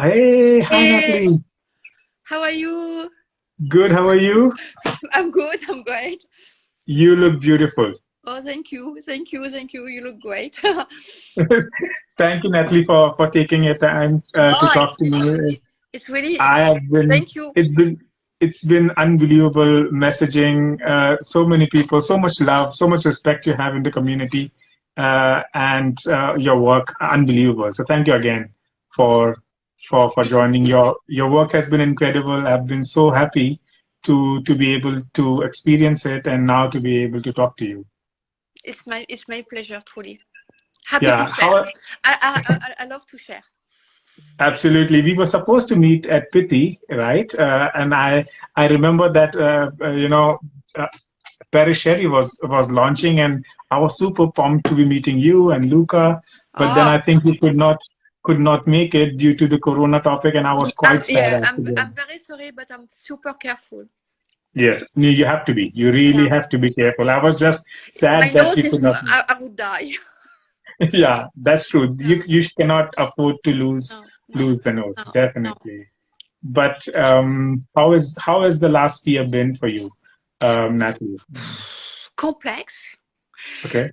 Hey, hi Hey, Natalie. how are you? Good, how are you? I'm good, I'm great. You look beautiful. Oh, thank you. You look great. Thank you, Natalie, for taking your time No, to talk to me. it's really, I have been, thank you. it's been, it's been unbelievable messaging. So many people, so much love, so much respect you have in the community, and your work, unbelievable. So thank you again Oh, for for joining. Your work has been incredible. I've been so happy to be able to experience it and now to be able to talk to you. it's my pleasure, truly. Happy to Yeah, share. how I love to share. absolutely. We were supposed to meet at Pitti, right? And I remember that uh, Paris Cheri was launching, and I was super pumped to be meeting you and Luca. But then Oh, I think we could not make it due to the Corona topic, and I was quite sad yeah, after. I'm very sorry, but I'm super careful. Yes, no, you have to be. You really Yeah, have to be careful. I was just my sad that nose we is, could not. I would die. Yeah, that's true. You No, you cannot afford to lose no, no, lose the nose, no, no. definitely. But how has the last year been for you, Natalie? Complex. Okay.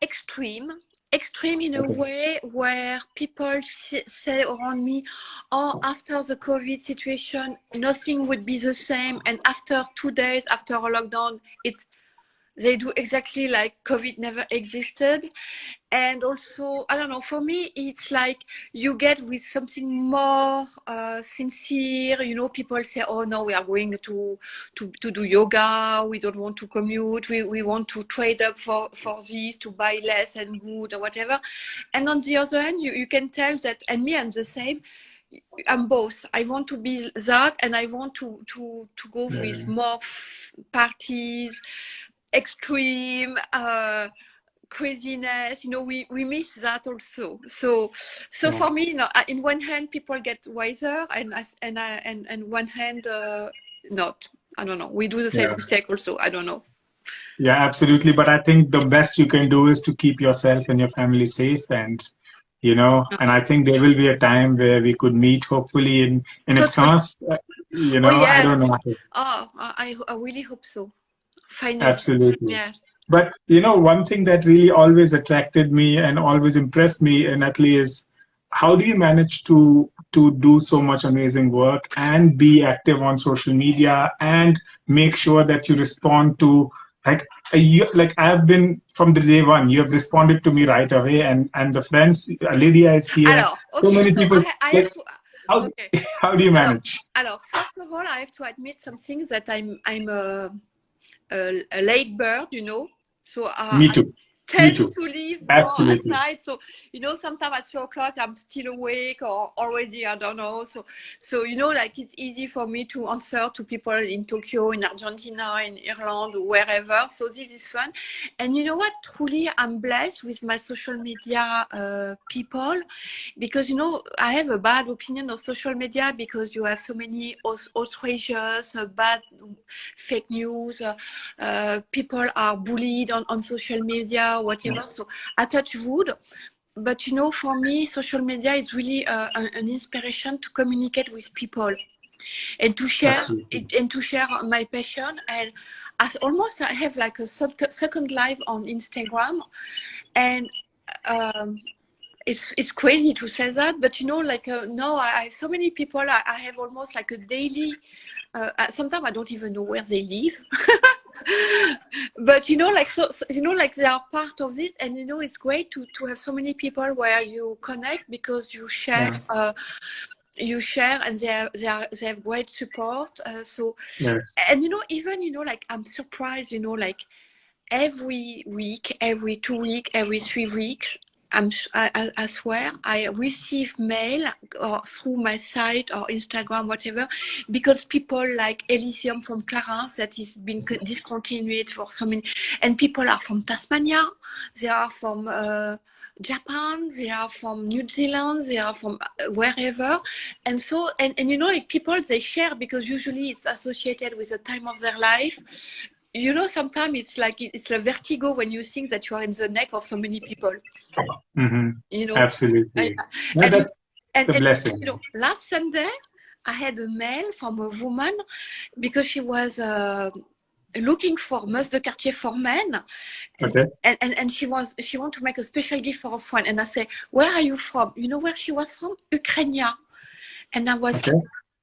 Extreme, extreme in a Okay. way where people say around me, oh, after the COVID situation nothing would be the same, and after 2 days after a lockdown they do exactly like COVID never existed. And also, I don't know, for me it's like you get with something more sincere. People say, oh no, we are going to do yoga, we don't want to commute, we want to trade up for this, to buy less and good or whatever. And on the other hand, you can tell that, and me, I'm the same. I'm both. I want to be that, and I want to go with Yeah. more parties, extreme craziness. We miss that also. So Yeah. for me, in one hand people get wiser, and one hand not. I don't know, we do the same Yeah. mistake also. I don't know. Yeah, absolutely. But I think the best you can do is to keep yourself and your family safe, and I think there will be a time where we could meet, hopefully in Totally. Exans. Oh I don't yes. know. Oh, I really hope so, finally. Absolutely. Yes. But one thing that really always attracted me and always impressed me, Natalie, is how do you manage to do so much amazing work and be active on social media and make sure that you respond to like I've been from the day one. You have responded to me right away, and the friends, Lydia is here. Alors, So okay, many so people. I have Like to. how Okay. how do you Alors, manage? first of all, I have to admit something, that I'm a late bird, so Me I too. Me tend too. to leave more at Absolutely. night. So sometimes at 3 o'clock I'm still awake, or already, I don't know. So like, it's easy for me to answer to people in Tokyo, in Argentina, in Ireland, wherever. So this is fun. And you know what? Truly, I'm blessed with my social media people, because I have a bad opinion of social media, because you have so many outrageous, bad fake news. People are bullied on social media, whatever. So I touch wood. But for me, social media is really an inspiration to communicate with people, and to share Absolutely. it, and to share my passion. And as almost I have like a second life on Instagram. And um, it's crazy to say that, but like, no, I have so many people. I have almost like a daily. Sometimes I don't even know where they live. But like, like, they are part of this. And it's great to have so many people where you connect, because Yeah. you share, and they have great support. So, Yes. and even like, I'm surprised, like, every week, every 2 weeks, every 3 weeks, I swear I receive mail, or through my site or Instagram, whatever, because people like Elysium from Clarence, that is been discontinued for so many, and people are from Tasmania, they are from Japan, they are from New Zealand, they are from wherever. And so, and like, people, they share, because usually it's associated with the time of their life. Sometimes it's like, it's a vertigo when you think that you are in the neck of so many people, Hmm. you know. And, Absolutely. No, and that's It's a blessing. You know, last Sunday, I had a mail from a woman because she was looking for must de quartier for men, and she wanted to make a special gift for a friend. And I said, "Where are you from?" You know where she was from? Ukraine. And I was.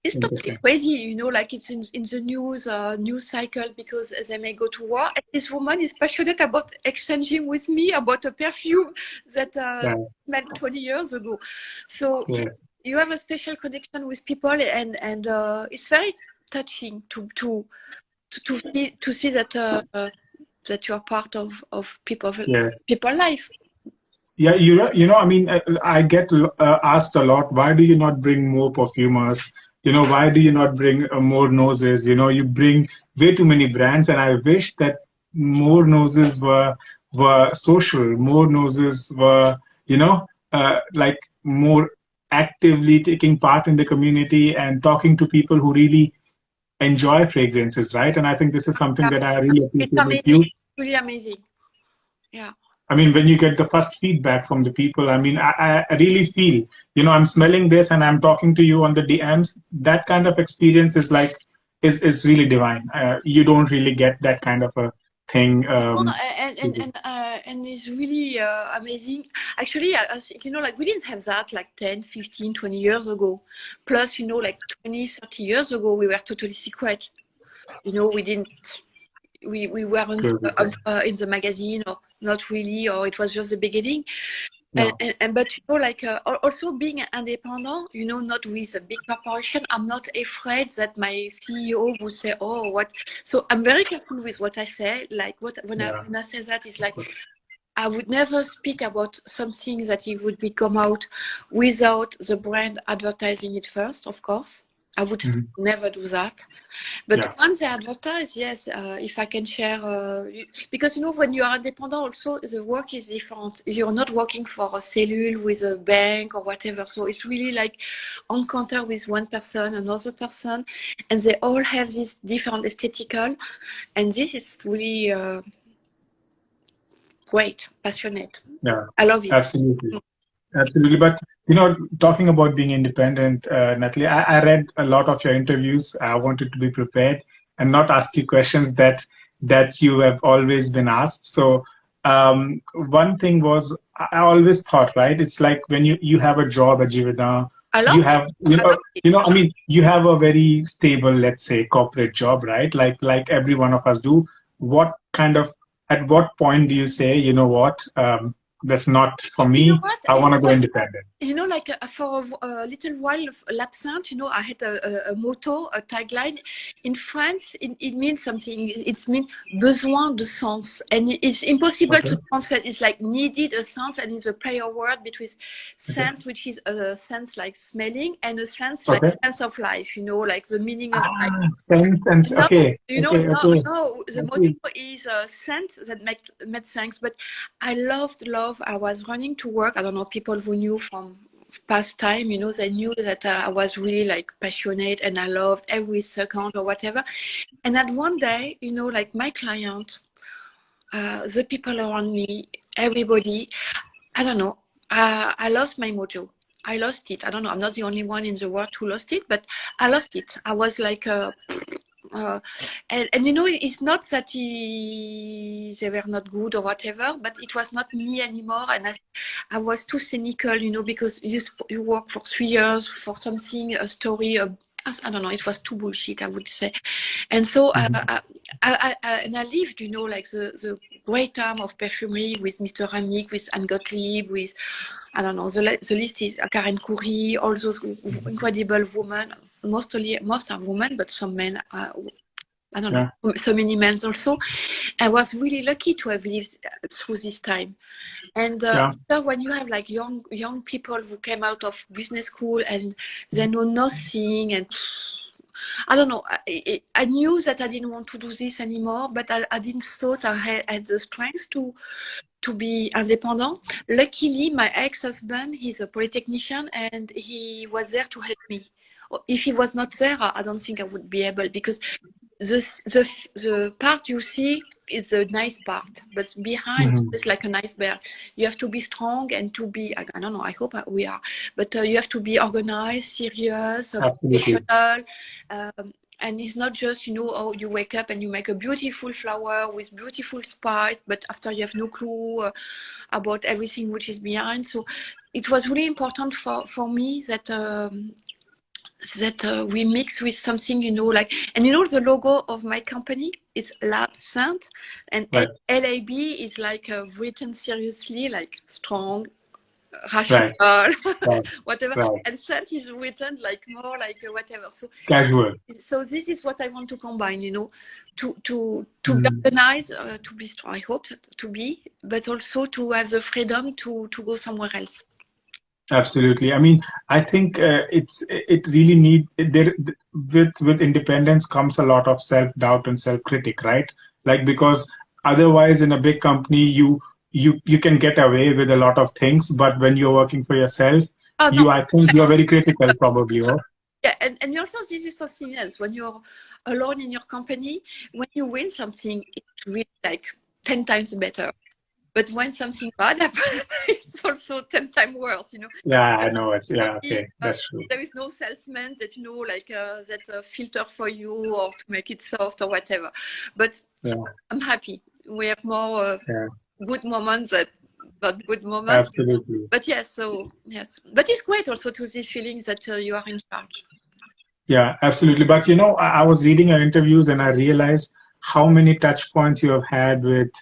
It's totally crazy, you know, like it's in the news cycle because they may go to war. And this woman is passionate about exchanging with me about a perfume that made 20 years ago. So you have a special connection with people, and it's very touching to see that that you are part of people's life. Yeah, you know, I mean, I get asked a lot, why do you not bring more perfumers? You know, why do you not bring more noses? You know, you bring way too many brands, and I wish that more noses were social, more noses were, you know, like more actively taking part in the community and talking to people who really enjoy fragrances, right? And I think this is something that I really appreciate with you. It's really amazing. Yeah. I mean, when you get the first feedback from the people, I mean, I really feel, you know, I'm smelling this and I'm talking to you on the DMs. That kind of experience is like, is really divine. You don't really get that kind of a thing. And it's really amazing. Actually, I think, you know, like we didn't have that like 10, 15, 20 years ago. Plus, you know, like 20, 30 years ago, we were totally secret. You know, we weren't in the magazine, or not really, or it was just the beginning. No. But you know, like also being independent, you know, not with a big corporation, I'm not afraid that my CEO will say, oh, what. So I'm very careful with what I say. Like when I say that, it's like I would never speak about something that it would come out without the brand advertising it first, of course. I would never do that. But once they advertise, yes, if I can share, because, you know, when you are independent also, the work is different. You're not working for a cellule with a bank or whatever. So it's really like encounter with one person, another person, and they all have this different aesthetical. And this is really great, passionate. Yeah, I love it. Absolutely. Absolutely. But, you know, talking about being independent, Nathalie, I read a lot of your interviews. I wanted to be prepared and not ask you questions that you have always been asked. So one thing was, I always thought, right, it's like when you have a job at Givaudan, you have, I mean, you have a very stable, let's say, corporate job, right? Like every one of us do. At what point do you say, you know what, that's not for me, you know, I want to go independent? You know, like for a little while, l'absinthe, you know, I had a motto, a tagline. In France, it means something. It means besoin de sens. And it's impossible to translate. It's like needed a sense, and it's a play of word between sense, which is a sense like smelling, and a sense like sense of life, you know, like the meaning of life. Sense, you know, no, the motto is a sense that made sense. But I love. I was running to work. I don't know, people who knew from past time, you know, they knew that I was really like passionate and I loved every second or whatever. And at one day, you know, like my client, the people around me, everybody, I don't know, I lost my mojo. I lost it. I don't know. I'm not the only one in the world who lost it, but I lost it. I was like, and you know, it's not that they were not good or whatever, but it was not me anymore, and I was too cynical, you know, because you work for 3 years for something, a story, I don't know, it was too bullshit, I would say. And so I lived, you know, like the great time of perfumery with Mr. Ramnik, with Anne Gottlieb, with, I don't know, the list is Karen Khoury, all those incredible women. Most are women, but some men are, I don't know, so many men also. I was really lucky to have lived through this time. And so when you have like young people who came out of business school and they know nothing, and I don't know, I knew that I didn't want to do this anymore, but I didn't thought I had the strength to be independent. Luckily, my ex-husband, he's a polytechnician, and he was there to help me. If he was not there, I don't think I would be able, because the part you see it's a nice part, but behind it's like an iceberg. You have to be strong and to be, I don't know, I hope we are, but you have to be organized, serious, professional. And it's not just, you know, oh, you wake up and you make a beautiful flower with beautiful spice, but after you have no clue about everything which is behind. So it was really important for me that we mix with something, you know, like, and you know, the logo of my company is Lab Scent, and LAB is like written seriously, like strong, rational, whatever, and scent is written like more like whatever. So casual. So this is what I want to combine, you know, to be organized, to be strong, I hope to be, but also to have the freedom to go somewhere else. Absolutely. I mean, I think it really with independence comes a lot of self-doubt and self-critic, right? Like, because otherwise in a big company, you can get away with a lot of things, but when you're working for yourself, I think you're very critical probably. Or? Yeah, and also this is something else. When you're alone in your company, when you win something, it's really like 10 times better. But when something bad happens, it's also 10 times worse, you know. Yeah, I know it. Yeah, okay, that's true. There is no salesman that, you know, like that filter for you or to make it soft or whatever. But I'm happy. We have more good moments than not good moments. Absolutely. But yes, so yes. But it's great also to this feeling that you are in charge. Yeah, absolutely. But you know, I was reading your interviews and I realized how many touch points you have had with,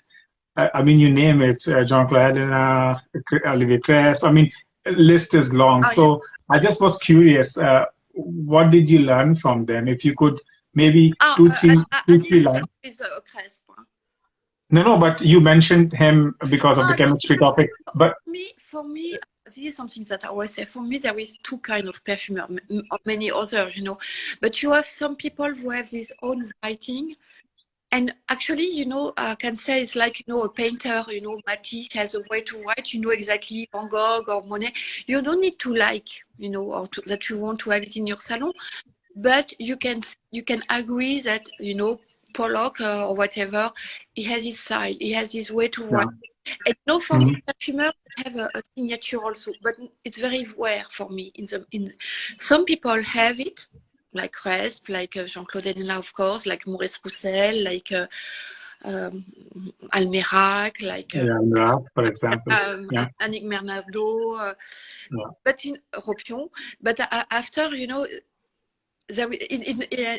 I mean, you name it, Jean-Claude Helena, Olivier Cresp. I mean, list is long. So I just was curious, what did you learn from them? If you could maybe two, three lines. No, but you mentioned him because of the chemistry topic. But for me, this is something that I always say. For me, there is two kinds of perfumer, many others, you know. But you have some people who have this own writing. And actually, you know, I can say it's like, you know, a painter, you know, Matisse has a way to write, you know, exactly Van Gogh or Monet. You don't need to like, you know, or that you want to have it in your salon. But you can agree that, you know, Pollock or whatever, he has his style, he has his way to write. And you know, for me, perfumer have a signature also, but it's very rare for me. Some people have it, like Cresp, like Jean-Claude Helena, of course, like Maurice Roussel, like Almerac, like Almerac, for example, Annick Bernardo, but in Ropion. But after, you know,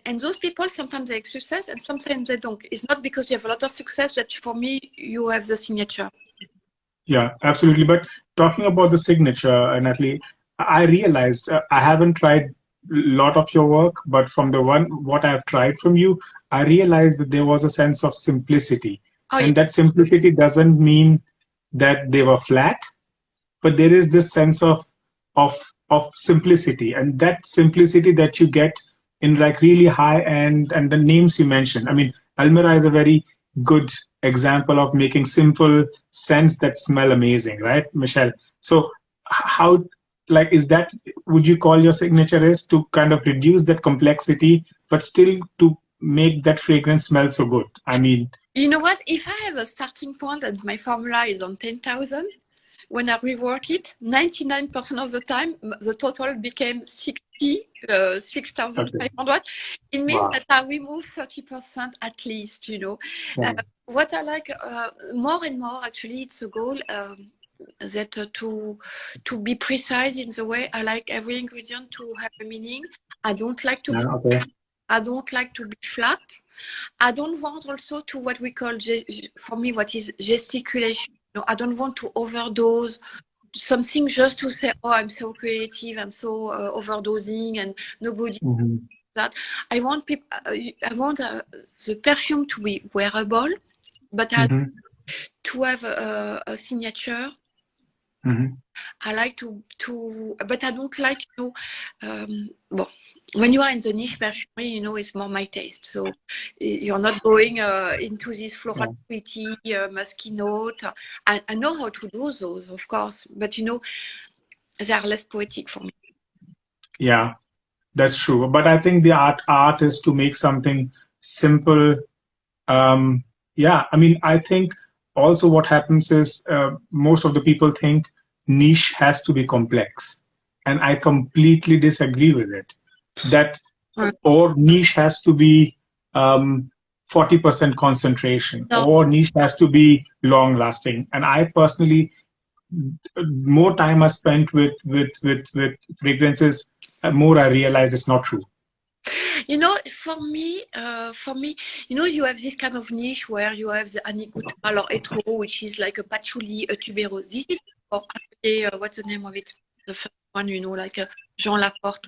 and those people sometimes they have success and sometimes they don't. It's not because you have a lot of success that for me you have the signature. Yeah, absolutely. But talking about the signature, Nathalie, I realized I haven't tried a lot of your work, but from what I've tried from you, I realized that there was a sense of simplicity. And that simplicity doesn't mean that they were flat, but there is this sense of simplicity, and that simplicity that you get in like really high end, and the names you mentioned. I mean, Almera is a very good example of making simple scents that smell amazing, right, Michelle? So how, like, is that, would you call your signature is to kind of reduce that complexity, but still to make that fragrance smell so good? I mean, you know what? If I have a starting point and my formula is on 10,000, when I rework it, 99% of the time, the total became 6,500. It means that I remove 30% at least, you know. What I like more and more, actually, it's a goal that to be precise in the way I like every ingredient to have a meaning. I don't like to be I don't like to be flat. I don't want also to what we call, for me, what is gesticulation. No, I don't want to overdose something just to say, oh, I'm so creative, I'm so overdosing, and nobody that. I want people. I want the perfume to be wearable, but to have a signature. I like to, but I don't like, you know, when you are in the niche perfumery, you know, it's more my taste. So you're not going into this floral pretty musky note. I know how to do those, of course, but you know, they are less poetic for me. Yeah, that's true. But I think the art is to make something simple, Yeah, I mean, I think also what happens is most of the people think niche has to be complex, and I completely disagree with it. That or niche has to be 40% concentration, No. or niche has to be long lasting. And I personally, more time I spent with fragrances, more I realize it's not true. You know, for me, you know, you have this kind of niche where you have the Anigutal or Etro, which is like a patchouli, a tuberose. This is for what's the name of it? The first one, you know, like Jean Laporte.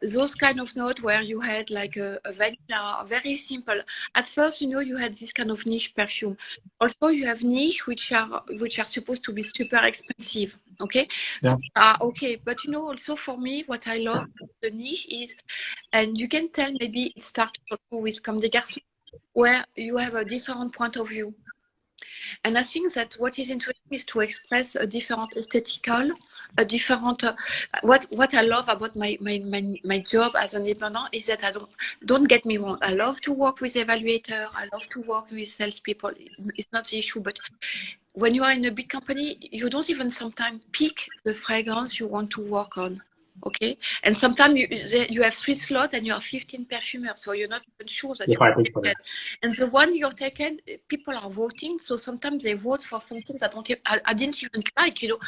Those kind of notes where you had like a vanilla, very simple. At first, you know, you had this kind of niche perfume. Also, you have niche which are supposed to be super expensive. Okay, Yeah. so, okay, but you know, also for me, what I love the niche is, and you can tell maybe it starts with Comme des Garçons, where you have a different point of view. And I think that what is interesting is to express a different aesthetical, a different. What I love about my job as an independent is that I don't get me wrong. I love to work with evaluator. I love to work with salespeople. It's not the issue, but when you are in a big company, you don't even sometimes pick the fragrance you want to work on. Okay, and sometimes you have 3 slots and you have 15 perfumers, so you're not even sure that you're taken. And the one you're taken, people are voting, so sometimes they vote for something that I didn't even like, you know,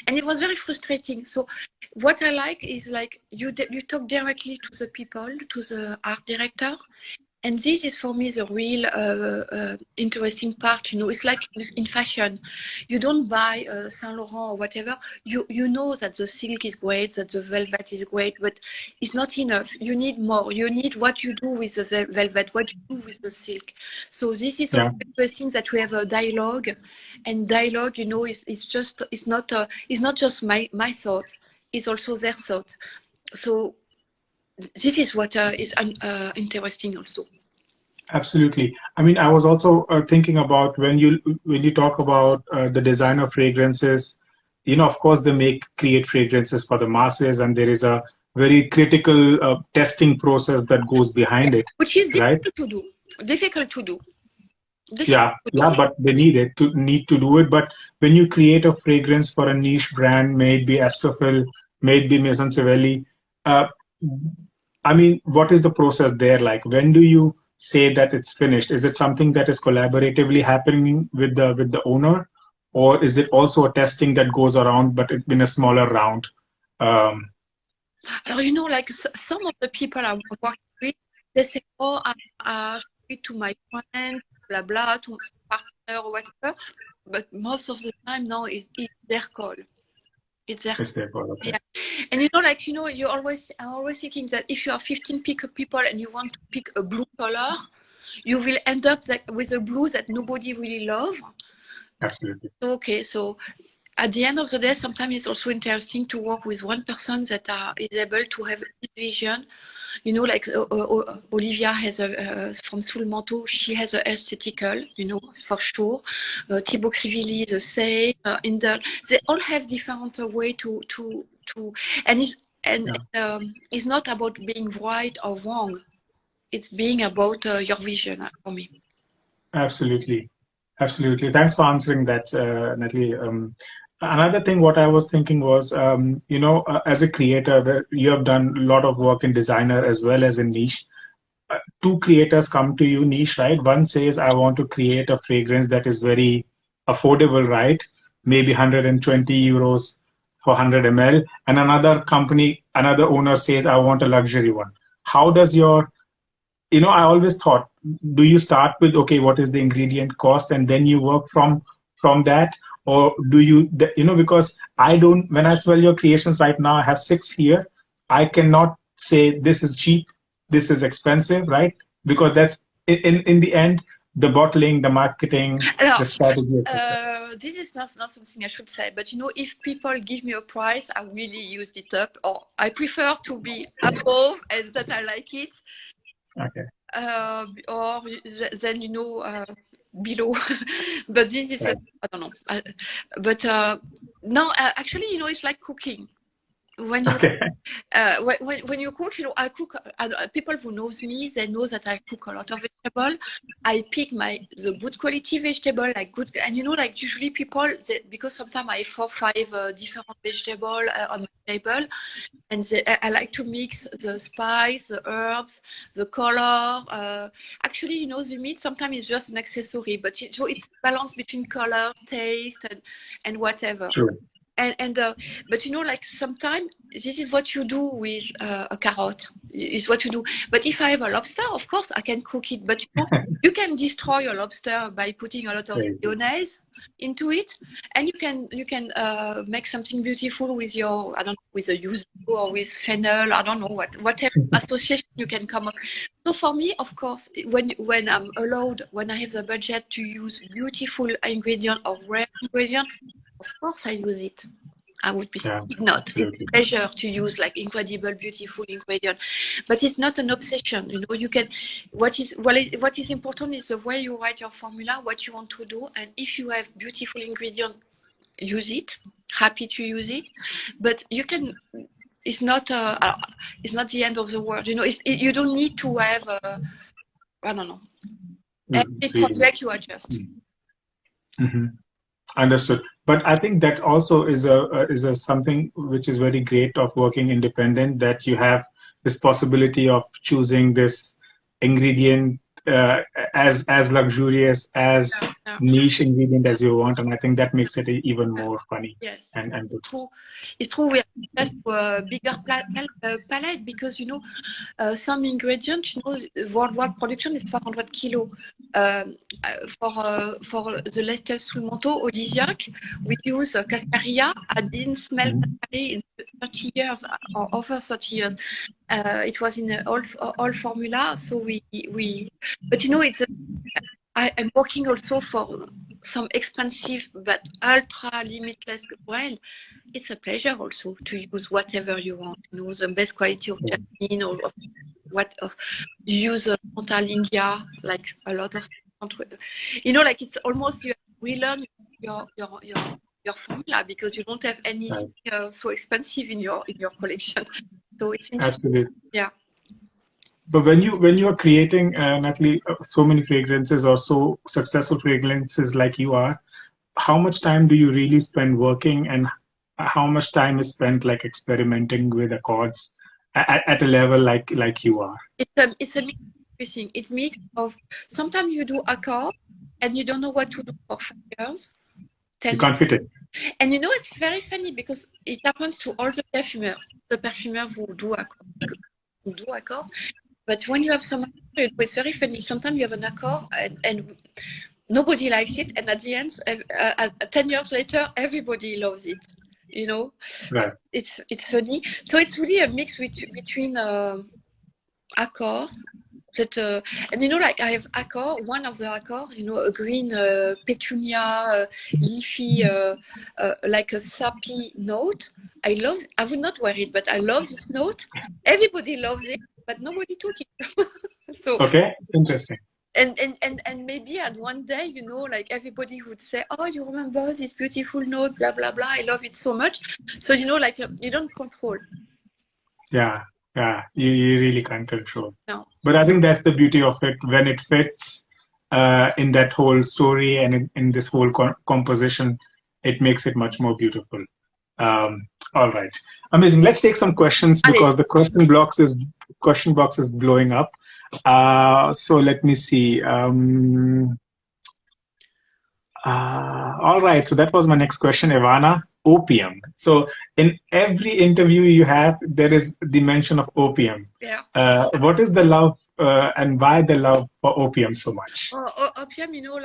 and it was very frustrating. So what I like is like you talk directly to the people, to the art director. And this is for me the real interesting part, you know. It's like in fashion. You don't buy Saint Laurent or whatever. You know that the silk is great, that the velvet is great, but it's not enough. You need more. You need what you do with the velvet, what you do with the silk. So this is interesting that we have a dialogue, and dialogue, you know, is not just my thought. It's also their thought. So this is what is interesting also. Absolutely. I mean, I was also thinking about when you talk about the design of fragrances, you know, of course they create fragrances for the masses, and there is a very critical testing process that goes behind it, which is right? Difficult to do. But they need to do it. But when you create a fragrance for a niche brand, may it be Astrophil, may it be Maison Cervelli, I mean, what is the process there like? When do you say that it's finished? Is it something that is collaboratively happening with the owner, or is it also a testing that goes around but in a smaller round? You know, like some of the people I work with, they say, "Oh, I show it to my friend, blah blah, to my partner or whatever." But most of the time now, it's their call. It's their call. Okay. Yeah. And you know, like, you know, I'm always thinking that if you are 15 people and you want to pick a blue color, you will end up with a blue that nobody really loves. Absolutely. Okay, so at the end of the day, sometimes it's also interesting to work with one person that is able to have this vision. You know, like Olivia has from Soul Manteau, she has a aesthetical, you know, for sure. Thibaut Crivilli, the same. Indult, they all have different way to and it's not about being right or wrong. It's being about your vision for me. Absolutely. Thanks for answering that, Nathalie. Another thing, what I was thinking was, you know, as a creator, you have done a lot of work in designer as well as in niche. Two creators come to you niche, right? One says, I want to create a fragrance that is very affordable, right? Maybe 120 euros for 100 ml. And another owner says, I want a luxury one. How does you know, I always thought, do you start with, okay, what is the ingredient cost, and then you work from that? Or do you, you know, because when I smell your creations right now, I have 6 here. I cannot say this is cheap, this is expensive, right? Because that's, in the end, the bottling, the marketing, the strategy. This is not something I should say, but you know, if people give me a price, I really use it up, or I prefer to be above and that I like it. Okay. Or then, you know, below. But this is I don't know. But no, actually, you know, it's like cooking. when you Okay. when you cook, you know, I cook. People who knows me, they know that I cook a lot of vegetable. I pick the good quality vegetable, like good, and you know, like usually people, because sometimes I have 4-5 different vegetable on my table, and I like to mix the spice, the herbs, the color. Actually, you know, the meat sometimes is just an accessory, but so it's balance between color, taste, and whatever. True. But you know, like sometimes this is what you do with a carrot, is what you do. But if I have a lobster, of course I can cook it, but you know, you can destroy your lobster by putting a lot of mayonnaise into it, and you can make something beautiful with your, I don't know, with a yuzu or with fennel, I don't know, whatever association you can come up. So for me, of course, when I'm allowed, when I have the budget to use beautiful ingredient or rare ingredient, of course I use it. I would be not. It's a pleasure to use like incredible, beautiful ingredient, but it's not an obsession. You know, you can. What is important is the way you write your formula, what you want to do, and if you have beautiful ingredient, use it. Happy to use it, but you can. It's not the end of the world. You know, you don't need to have. I don't know. Every project you adjust. Mm-hmm. Understood. But I think that also is a something which is very great of working independent, that you have this possibility of choosing this ingredient as luxurious, as niche ingredient as you want, and I think that makes it even more funny. Yes, and true. It's true. We have just a bigger palette because you know some ingredients. You know, worldwide production is 400 kilo. For the latest manteau audisiaque, we use cascaria. I didn't smell cascaria in 30 years or over 30 years. It was in all formula. So but you know, I'm working also for some expensive but ultra limitless brand. It's a pleasure also to use whatever you want. You know, the best quality of jasmine or you use Montal India, like a lot of, you know, like it's almost you relearn your formula because you don't have anything so expensive in your collection. So it's absolutely, yeah. But when you are creating, Nathalie, so many fragrances or so successful fragrances like you are, how much time do you really spend working, and how much time is spent like experimenting with accords at a level like you are? It's a mix of everything. It's a mix of, sometimes you do accord and you don't know what to do for 5 years. You can't fit it. And you know, it's very funny because it happens to all the perfumers. The perfumers who do accord. But when you have some accord, it's very funny. Sometimes you have an accord and nobody likes it, and at the end, 10 years later, everybody loves it. You know, right. It's funny. So it's really a mix between accord and you know, like I have accord. One of the accord, you know, a green petunia, leafy, like a sappy note. I would not wear it, but I love this note. Everybody loves it, but nobody took it. So okay, interesting. And maybe at one day, you know, like everybody would say, oh, you remember this beautiful note, blah blah blah, I love it so much. So you know, like you don't control. Yeah, you really can't control. No. But I think that's the beauty of it, when it fits in that whole story and in this whole composition, it makes it much more beautiful. All right, amazing. Let's take some questions because the question box is blowing up. So let me see. All right, so that was my next question, Ivana. Opium. So in every interview you have, there is the mention of opium. Yeah. What is the love and why the love for opium so much? Opium, you know,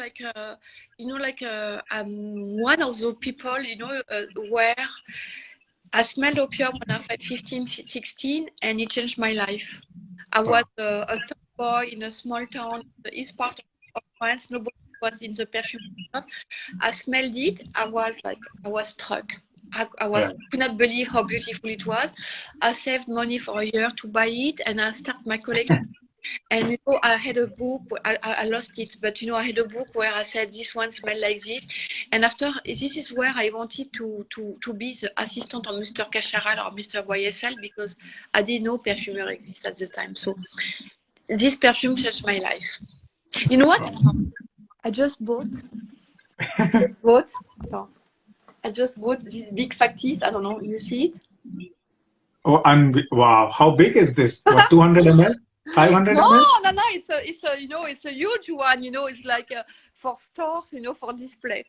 I'm one of those people, you know, where I smelled opium when I was 15, 16, and it changed my life. I was a tomboy in a small town, the east part of France. Nobody was in the perfume shop. I smelled it. I was struck. I could not believe how beautiful it was. I saved money for a year to buy it, and I started my collection. And you know, I had a book. I lost it, but you know, I had a book where I said this one smell like this. And after this is where I wanted to be the assistant of Mr. Cacharal or Mr. YSL because I didn't know Perfumer existed at the time. So this perfume changed my life. You know what? I just bought. I just bought this big factice. I don't know. You see it? Oh, wow! How big is this? What, 200 ml? 500 No, ml? no. It's a you know, it's a huge one. You know, it's like for stores. You know, for display.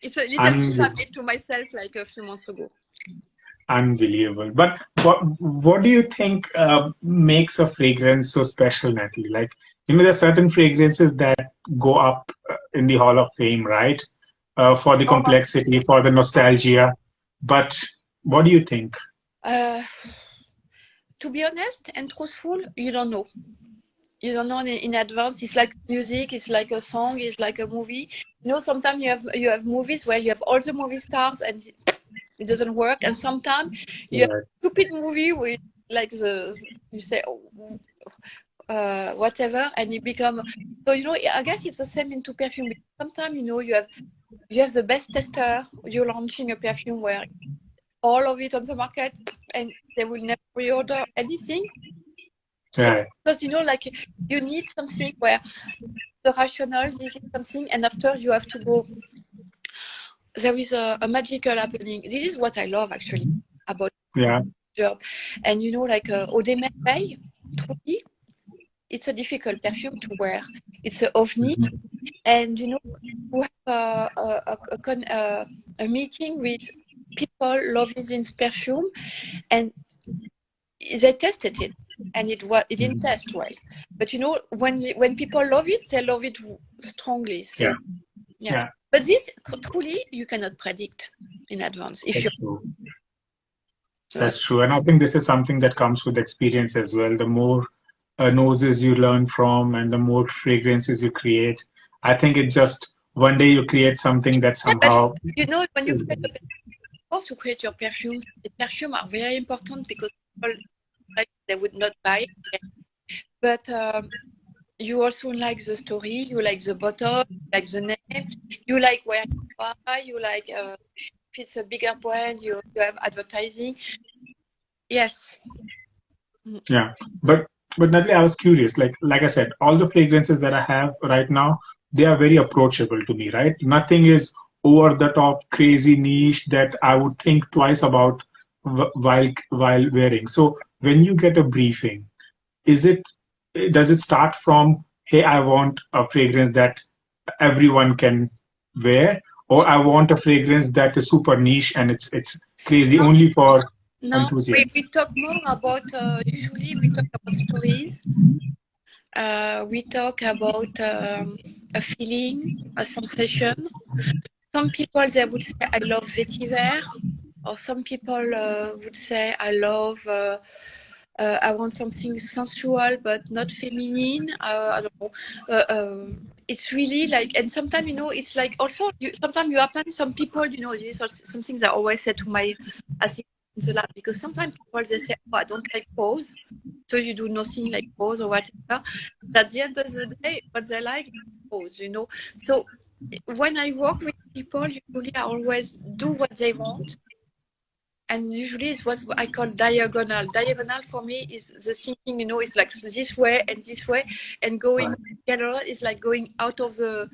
It's a little piece I made to myself like a few months ago. Unbelievable. But what do you think makes a fragrance so special, Natalie? Like, you know, there are certain fragrances that go up in the Hall of Fame, right? For the complexity, for the nostalgia. But what do you think? To be honest and truthful, you don't know. You don't know in advance. It's like music, it's like a song, it's like a movie. You know, sometimes you have movies where you have all the movie stars and it doesn't work. And sometimes you have a stupid movie with like you say whatever and it become. So you know, I guess it's the same into perfume. Sometimes you know you have the best tester. You're launching a perfume where all of it on the market and they will never reorder anything. Right. Because you know, like you need something where the rationale, this is something, and after you have to go. There is a magical happening. This is what I love actually about job. And you know, like Eau de Merveille, truly, it's a difficult perfume to wear. It's an ovni, and you know, we have a meeting with people loving this perfume, and they tested it. And it didn't test well, but you know when people love it, they love it strongly. So yeah. But this truly you cannot predict in advance. That's true, and I think this is something that comes with experience as well. The more noses you learn from, and the more fragrances you create, I think it just one day you create something that somehow. You know, when you create your perfumes, the perfumes are very important because people they would not buy it. But you also like the story, you like the bottle, you like the name, you like where you buy, you like if it's a bigger brand, you have advertising. Yes. Yeah, but Natalie, I was curious. Like I said, all the fragrances that I have right now, they are very approachable to me, right? Nothing is over the top, crazy niche that I would think twice about while wearing. So when you get a briefing, does it start from, hey, I want a fragrance that everyone can wear, or I want a fragrance that is super niche and it's crazy only for enthusiasts? We talk more about usually we talk about stories. We talk about a feeling, a sensation. Some people they would say I love vetiver, or some people would say I love. I want something sensual but not feminine. I don't know. It's really like, and sometimes you know, it's like also sometimes you happen. Some people, you know, this is also something that I always say to my assistant in the lab, because sometimes people they say, "Oh, I don't like pose," so you do nothing like pose or whatever. But at the end of the day, what they like is pose, you know. So when I work with people, usually I always do what they want. And usually it's what I call diagonal. Diagonal for me is the thinking, you know, it's like this way, and going together is like going out of the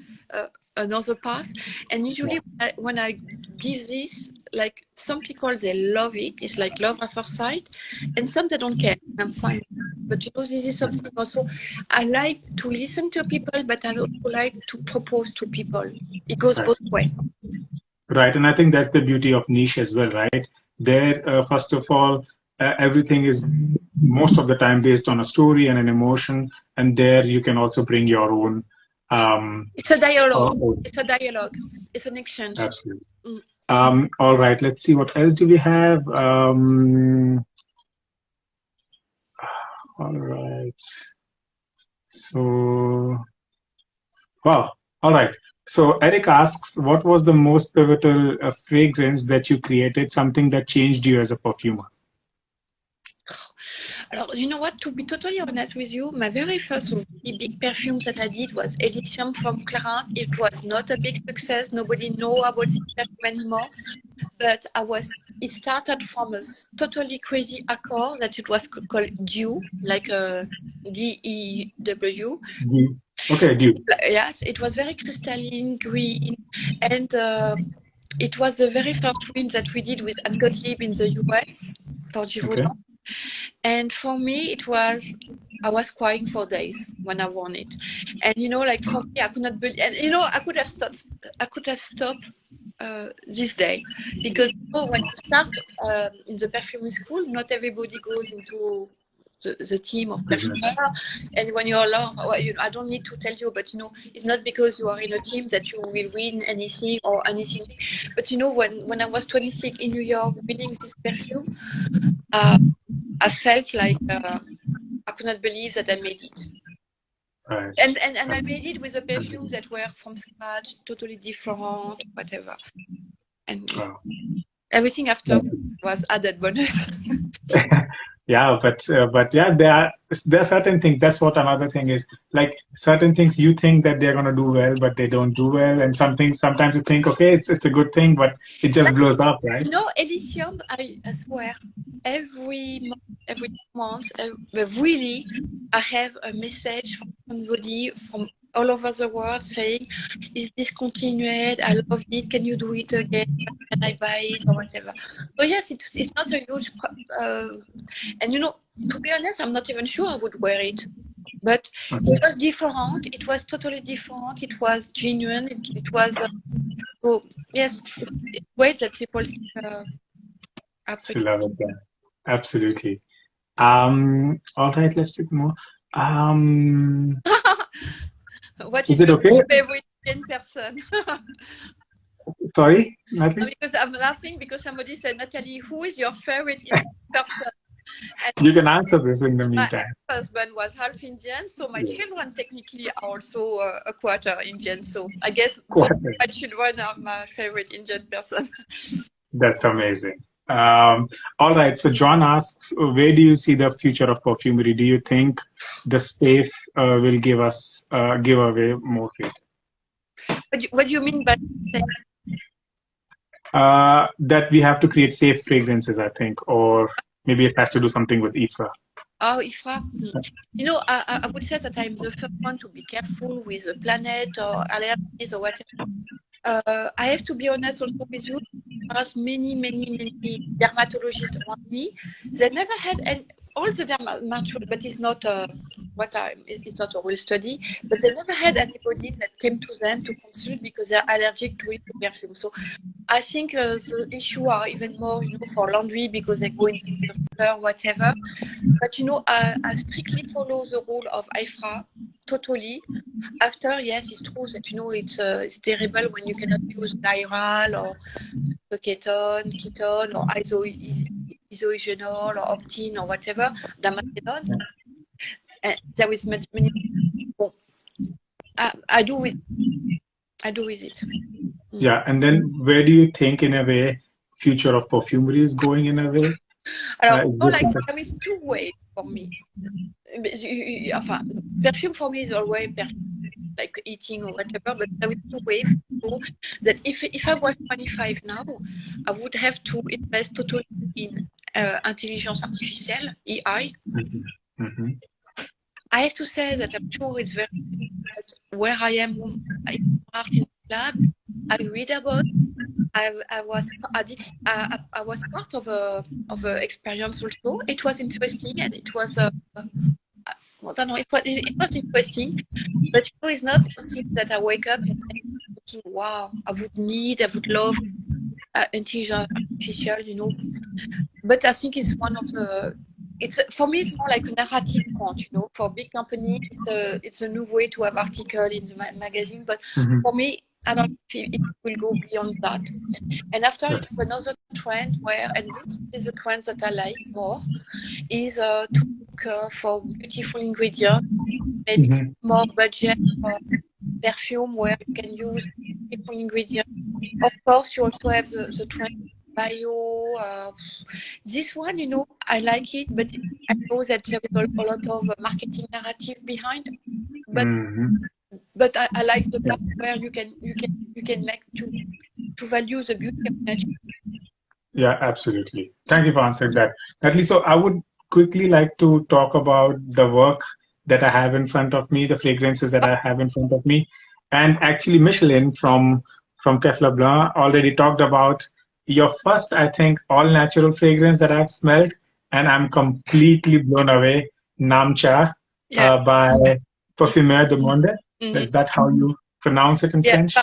another path. And usually when I give this, like some people they love it. It's like love at first sight, and some they don't care. I'm fine. But you know, this is something also I like to listen to people, but I also like to propose to people. It goes both ways. Right, and I think that's the beauty of niche as well, right? There, first of all, everything is most of the time based on a story and an emotion, and there you can also bring your own. It's a dialogue. It's a dialogue. It's an exchange. Absolutely. All right, let's see what else do we have. All right. So, wow. All right. So Eric asks, what was the most pivotal fragrance that you created, something that changed you as a perfumer? Alors, you know what? To be totally honest with you, my very first really big perfume that I did was Elysium from Clarins. It was not a big success. Nobody know about this perfume anymore. But it started from a totally crazy accord that it was called Dew, like DEW. Okay, Dew. Yes, it was very crystalline, green, and it was the very first win that we did with Gottlieb in the US for Givaudan. Okay. And for me, I was crying for days when I won it. And you know, like for me, I could not believe, and you know, I could have stopped this day, because you know, when you start in the perfumery school, not everybody goes into the team of Perfumer. And when you're alone, well, you know, I don't need to tell you, but you know, it's not because you are in a team that you will win anything or anything. But you know, when I was 26 in New York winning this perfume, I felt like I could not believe that I made it. Right. And I made it with a perfume that were from scratch, totally different, whatever. And everything after was added bonus. Yeah, but yeah, there are certain things. That's what another thing is. Like certain things you think that they're gonna do well, but they don't do well, and sometimes you think, okay, it's a good thing, but it just blows up, right? You know, Elysium, I swear, every month, really, I have a message from somebody from all over the world saying, "Is discontinued? I love it. Can you do it again? Can I buy it or whatever?" So yes, it's not a huge, and you know, to be honest, I'm not even sure I would wear it, but it was different. It was totally different. It was genuine. It was. So yes, it's great that people still love it. Yeah. Absolutely. All right, let's take more. What is it okay? Your favorite Indian person? Sorry, Nathalie? Because I'm laughing because somebody said, Nathalie, who is your favorite Indian person? And you can answer this in the meantime. My husband was half Indian, so my children technically are also a quarter Indian. So I guess my children are my favorite Indian person. That's amazing. All right. So John asks, where do you see the future of perfumery? Do you think the safe will give away more weight? What do you mean by that we have to create safe fragrances, I think, or maybe it has to do something with IFRA. Oh, IFRA. You know, I would say that I'm the first one to be careful with the planet or allergies or whatever. I have to be honest also with you. There's many dermatologists around me. They never had, and all the dermatologists, but it's not it's not a real study. But they never had anybody that came to them to consult because they're allergic to it, to perfume. So I think the issue are even more, you know, for laundry because they go into the water, whatever. But you know, I strictly follow the rule of IFRA totally. After, yes, it's true that, you know, it's terrible when you cannot use diral or ketone or isogenol or optin or whatever, damascenone. And there is many. Well, I do with it. Yeah, and then where do you think, in a way, future of perfumery is going in a way? There is two ways for me. Perfume for me is always like eating or whatever, but there is two ways. So that if I was 25 now, I would have to invest totally in intelligence artificielle, AI. I have to say that I'm sure it's very difficult. Where I am in the lab, I read about. I was part of a experience also. It was interesting, and it was I don't know. It was interesting, but you know, it's not something that I wake up and thinking, "Wow, I would love intelligence artificial," you know. But I think it's one of the. For me, it's more like a narrative front, you know. For big companies, it's a new way to have article in the magazine. But for me, I don't think it will go beyond that. And after, you have another trend where, and this is a trend that I like more, is to look for beautiful ingredients, maybe more budget for perfume where you can use beautiful ingredients. Of course, you also have the trend bio. This one, you know, I like it, but I know that there is a lot of marketing narrative behind. But I like the part where you can make to value the beauty of nature. Yeah, absolutely. Thank you for answering that, Natalie. So I would quickly like to talk about the work that I have in front of me, the fragrances that I have in front of me, and actually Michelin from Kefla Blanc already talked about your first, I think, all natural fragrance that I've smelled, and I'm completely blown away. Namcha by Parfumeurs du Monde. Is that how you pronounce it in French?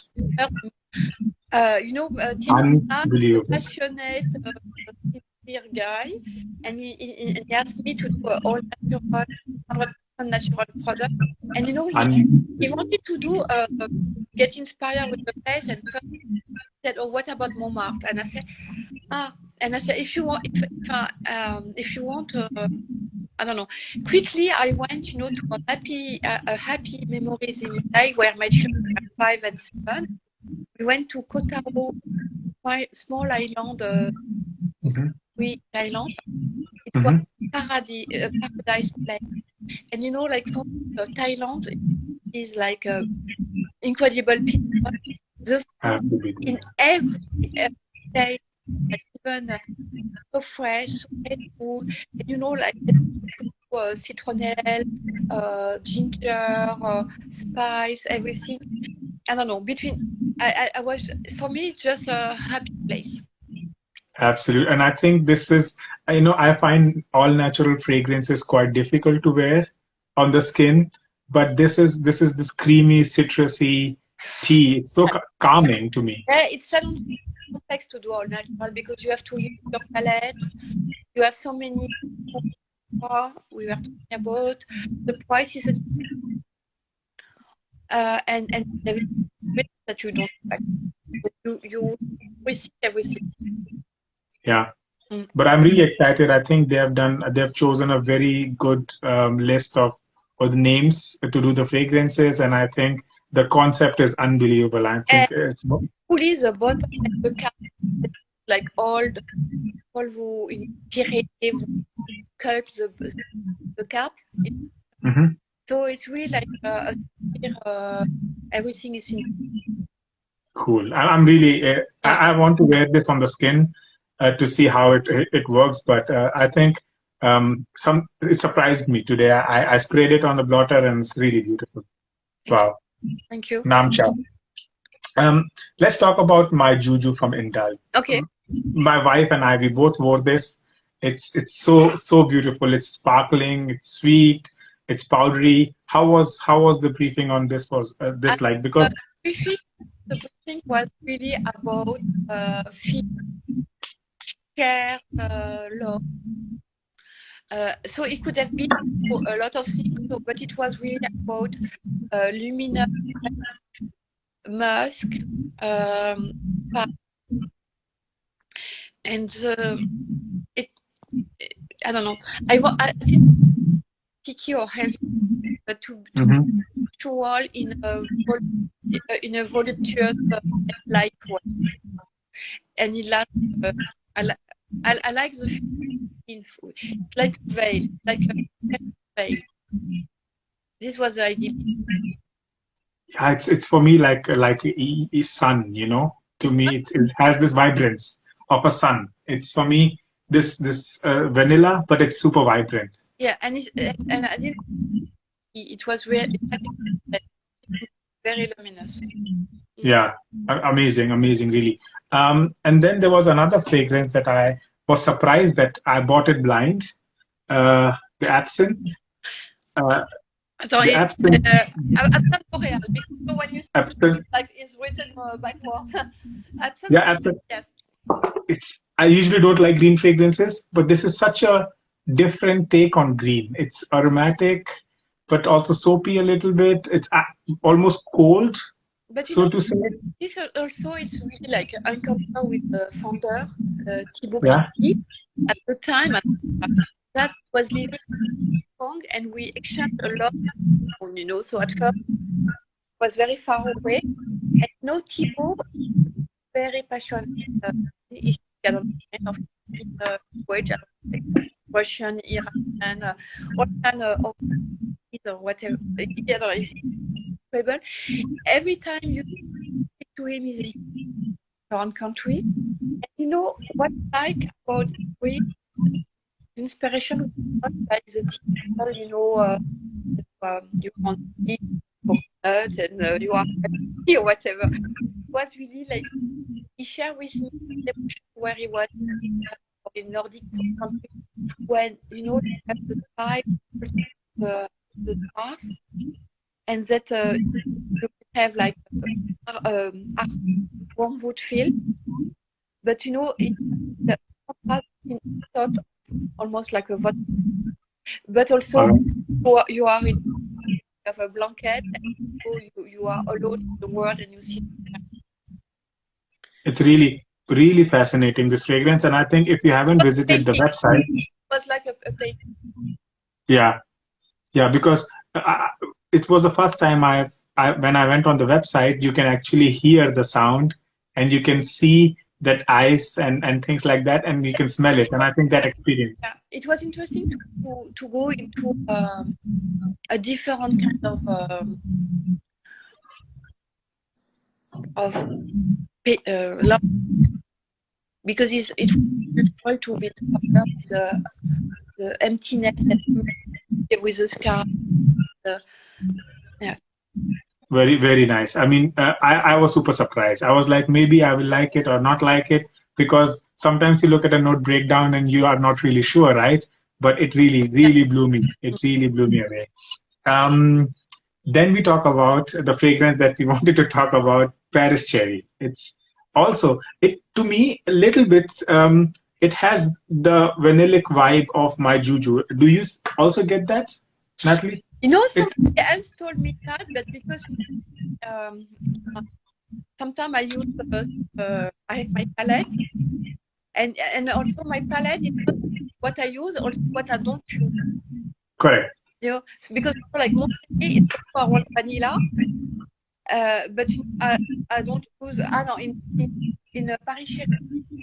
You know, unbelievable. Passionate guy, and he asked me to do all natural, 100% natural product. And you know, he wanted to do get inspired with the place, and first he said, "Oh, what about Montmartre?" And I said, if you want, if you want. I don't know. Quickly, I went, you know, to a happy memories in Italy where my children were 5 and 7. We went to Kotaro, small island, Thailand. It was paradise place. And you know, like for Thailand is like incredible people. The food in every day, even so fresh, so helpful. And you know, like citronelle, ginger, spice, everything. I don't know. I was, for me, it's just a happy place. Absolutely. And I think this is, you know, I find all natural fragrances quite difficult to wear on the skin, but this this creamy, citrusy tea. It's so calming to me. Yeah, it's challenging, complex to do all natural because you have to use your palette. You have so many. We were talking about the price is and there is that you don't like. You receive everything. Yeah, but I'm really excited. I think they've chosen a very good list of or the names to do the fragrances, and I think the concept is unbelievable. I think it's fully the bottom and the cap, like all vous Cheri, vous sculpt the cap. So it's really like everything is in. Cool. I'm really. I want to wear this on the skin to see how it works. But I think it surprised me today. I sprayed it on the blotter and it's really beautiful. Wow. Thank you. Namcha. Let's talk about my Juju from Indult. Okay. My wife and I, we both wore this. It's so beautiful. It's sparkling. It's sweet. It's powdery. How was the briefing on this? Was this like because the briefing was really about share love. So it could have been a lot of things, but it was really about luminous, musk, and I don't know. I didn't sticky or heavy, but to show in a voluptuous light way. And it lasts. I like the feeling. It's like a veil, like a veil. This was the idea. Yeah, it's for me like a sun, you know. To me, it has this vibrance of a sun. It's for me this vanilla, but it's super vibrant. Yeah, and I didn't. It was really very luminous. Yeah, amazing, really. And then there was another fragrance that I was surprised that I bought it blind. The absinthe. The absinthe L'Oréal, because when you see absinthe, like it's written backward. Absinthe. Yeah, absinthe. Yes. I usually don't like green fragrances, but this is such a different take on green. It's aromatic, but also soapy a little bit. It's almost cold, but so to say. This also is really like an encounter with the founder, Thibaut Yeah. At the time, that was living in Hong Kong, and we exchanged a lot, you know. So at first, it was very far away. And Thibaut, very passionate. He's I don't know, of language, like Russian, Iranian, all kind of or whatever. I don't know, it's incredible. Every time you speak to him, he's in a foreign country. And you know what I like about Cheri? Inspiration was not like the typical, you know, you want to eat coconut and you are happy or whatever. It was really like he shared with me where he was in Nordic country when you know you have the sky, the stars, and that you have like a wormwood feel, but you know it in sort of almost like a vodka, but also you are in you have a blanket and so you are alone in the world and you see. It's really, really fascinating, this fragrance. And I think if you haven't visited the website, it was like a painting. Yeah, because it was the first time when I went on the website, you can actually hear the sound and you can see that ice and things like that, and you can smell it. And I think that experience. Yeah, it was interesting to go into a different kind of love, because it's try to be the emptiness that with the scar. Yeah. Very, very nice. I mean, I was super surprised. I was like, maybe I will like it or not like it, because sometimes you look at a note breakdown and you are not really sure, right? But it really, really blew me. It really blew me away. Then we talk about the fragrance that we wanted to talk about, Paris Cheri. It's also, to me, a little bit, it has the vanillic vibe of my Juju. Do you also get that, Nathalie? You know, somebody else told me that, but because sometimes I use I have my palette, and also my palette is not what I use, also what I don't use. Correct. You know, because like mostly it's for vanilla, but I don't use. No, in Paris Cheri,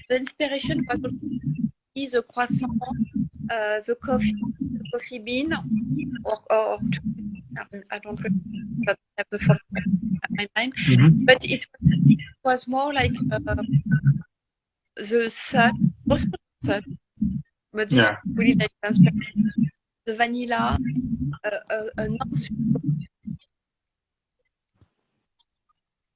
the inspiration was the croissant, the coffee bean, or I don't remember that the form in my mind, but it was more like the sun, also the sun, but this really like the vanilla,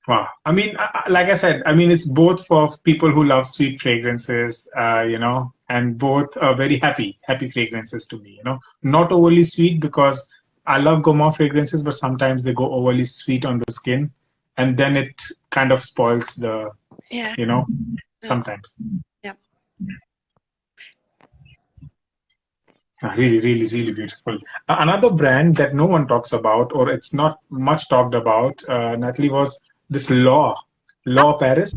Wow. I mean, like I said, I mean, it's both for people who love sweet fragrances, you know, and both are very happy fragrances to me, you know, not overly sweet, because I love gourmand fragrances, but sometimes they go overly sweet on the skin, and then it kind of spoils the, you know, sometimes. Yeah. Really, really, really beautiful. Another brand that no one talks about, or it's not much talked about, Nathalie, was this LOR Paris,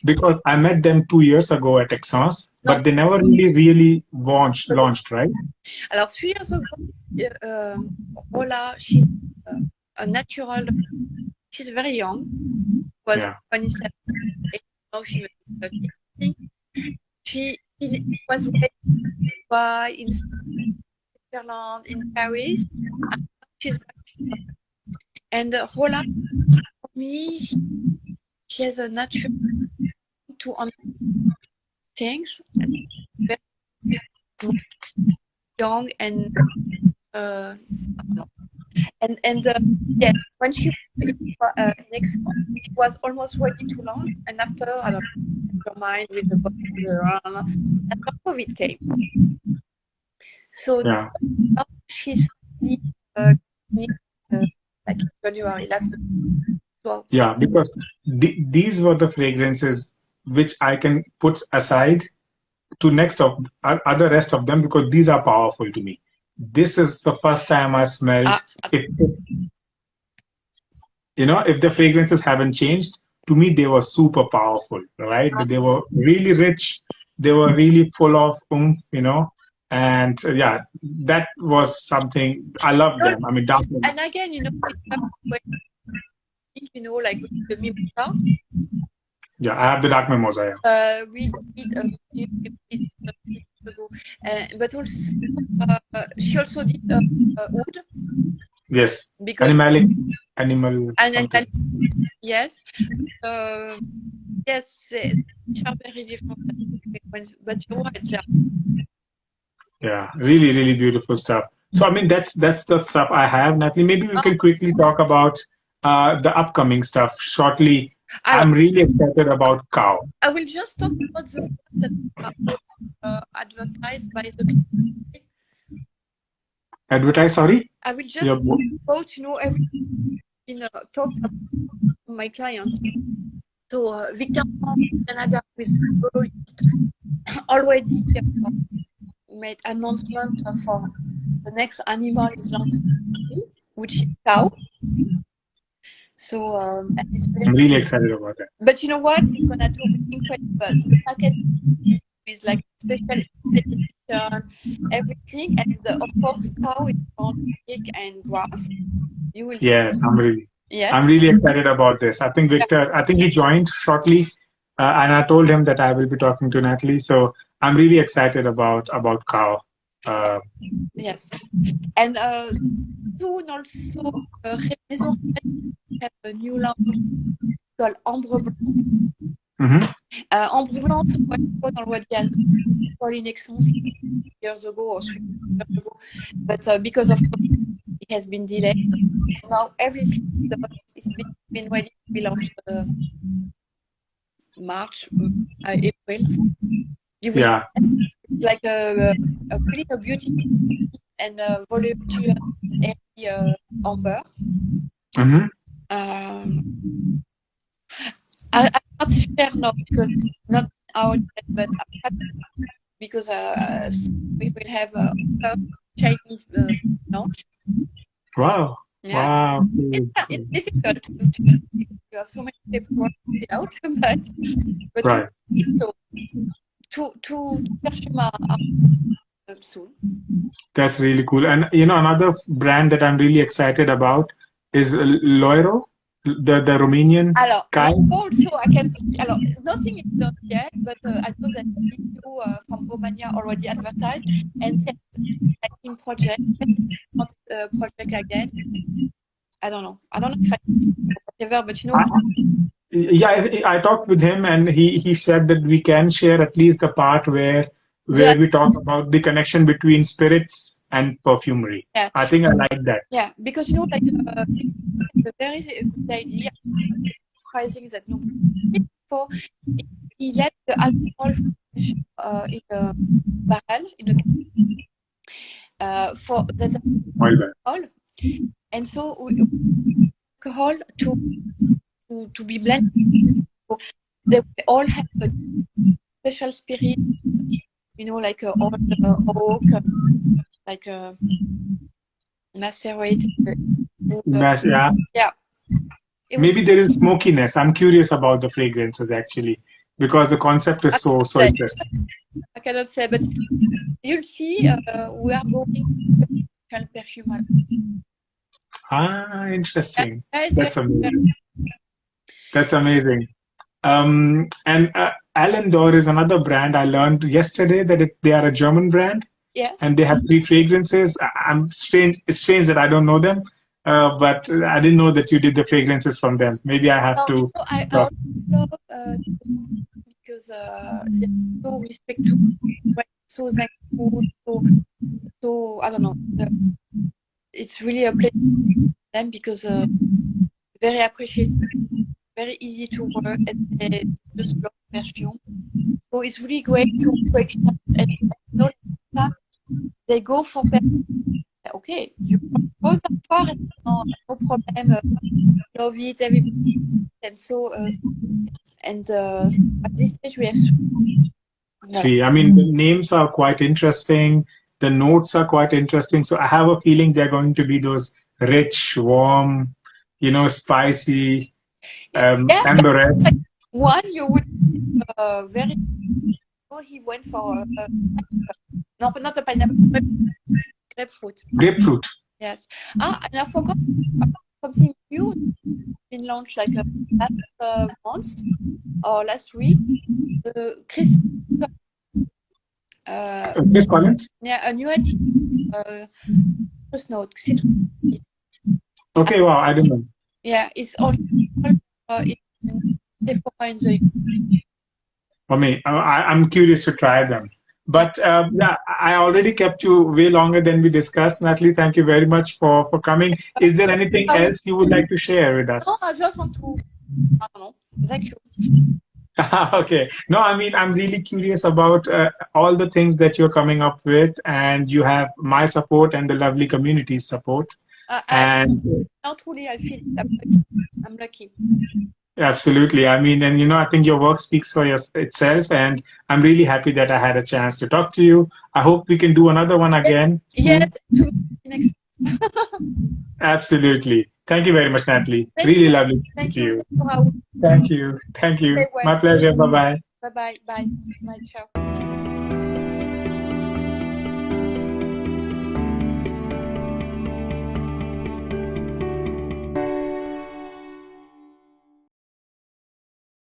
because I met them 2 years ago at Texas, but they never really launched, right? Alors, 3 years ago, Ola, she's a natural. She's very young. Was 27. Now she was 30. She was by in Switzerland, in Paris. She's and Rola, for me, she has a natural to understand things. Very young and yeah, when she next month, she was almost ready to launch, and after I don't know, her mind with the after COVID came. So now she's really, like January last month. So, yeah, because these were the fragrances which I can put aside to next of other rest of them, because these are powerful to me. This is the first time I smelled. If the fragrances haven't changed, to me they were super powerful, right? They were really rich. They were really full of oomph, and yeah, that was something I love them. I mean, definitely. And again, like the mimosa. Yeah, I have the dark mimosa. Yeah. We did a few years ago, but also she also did wood Yes. because Animal and something. yes, yes, which are very different. But you're right, yeah. Yeah, really, really beautiful stuff. So, I mean, that's the stuff I have, Natalie. Maybe we can quickly talk about the upcoming stuff shortly. Alors, I'm really excited about cow. I will just talk about the ones that are advertised by the client. Advertise, sorry? I will just Yeah. quote, everything in talked about my clients. So Victor from Canada with Zoologist already made announcement for the next animal is launched, which is cow. So and it's I'm very, really excited about that. but you know what? It's gonna do incredible. So packaging with like special edition, everything, and of course cow is on milk and grass. You will see. Yes, Yes. I'm really excited about this. I think Victor, I think he joined shortly, and I told him that I will be talking to Natalie. So I'm really excited about cow. Yes, and soon also Maison have a new launch called Ambre Blanc. Ambre Blanc, so on already for Inexon years ago or 3 years ago, but because of COVID, it has been delayed. Now everything is been ready to be launched March, April. You will see like a really a beauty and voluptuous airy amber. I can't share now because not out yet, but I'm happy because we will have a Chinese launch. Wow. Yeah. Wow. It's difficult to do. You have so many paperwork to fill out, but right. To Perfumer soon. That's really cool. And another brand that I'm really excited about is LOR, the Romanian kind. Also, I can see. Nothing is done yet, but I know that you from Romania already advertised, and yes, in project again. I don't know if I whatever, but yeah, I talked with him, and he said that we can share at least the part where we talk about the connection between spirits and perfumery. Yeah. I think I like that. Yeah, because like a very good idea. Surprising that nobody before he left the alcohol in a barrel for that alcohol, and so alcohol to be blended. So they all have a special spirit, like old oak, like macerated. Yeah. Maybe there is smokiness. I'm curious about the fragrances actually, because the concept is so interesting. I cannot say, but you'll see. We are going to Perfumer. Interesting. That's amazing. That's amazing. And Allendor is another brand. I learned yesterday that they are a German brand. Yes. And they have 3 fragrances. It's strange that I don't know them, but I didn't know that you did the fragrances from them. Maybe I have to. I love because they so respect to so thankful. So I don't know. It's really a pleasure for them because very appreciated, very easy to work, and just love perfume. So it's really great to exchange and they go for perfume. Okay, you go that far, no problem. Love it, everybody, and so at this stage we have 3. I mean, the names are quite interesting. The notes are quite interesting. So I have a feeling they're going to be those rich, warm, spicy, amberette. One you would very. He went for no, not a pineapple, grapefruit. Grapefruit. Yes. And I forgot something new been launched like last month. or last week, Chris, Miss Collins? yeah, a new edition, first note, citrus. Okay, wow, I don't know. Yeah, it's only in Sephora in the For me, I'm curious to try them. But yeah, I already kept you way longer than we discussed. Natalie, thank you very much for coming. Is there anything else you would like to share with us? No, I just want to, I don't know. Thank you. Okay. No, I mean, I'm really curious about all the things that you're coming up with, and you have my support and the lovely community's support. And not truly, I feel I'm lucky. Absolutely. I mean, and I think your work speaks for itself, and I'm really happy that I had a chance to talk to you. I hope we can do another one again soon. Yes, next. Absolutely. Thank you very much, Natalie. Really lovely to meet you. Thank you. Thank you. Thank you. My pleasure. Bye-bye. Bye-bye. Bye. Bye. Ciao.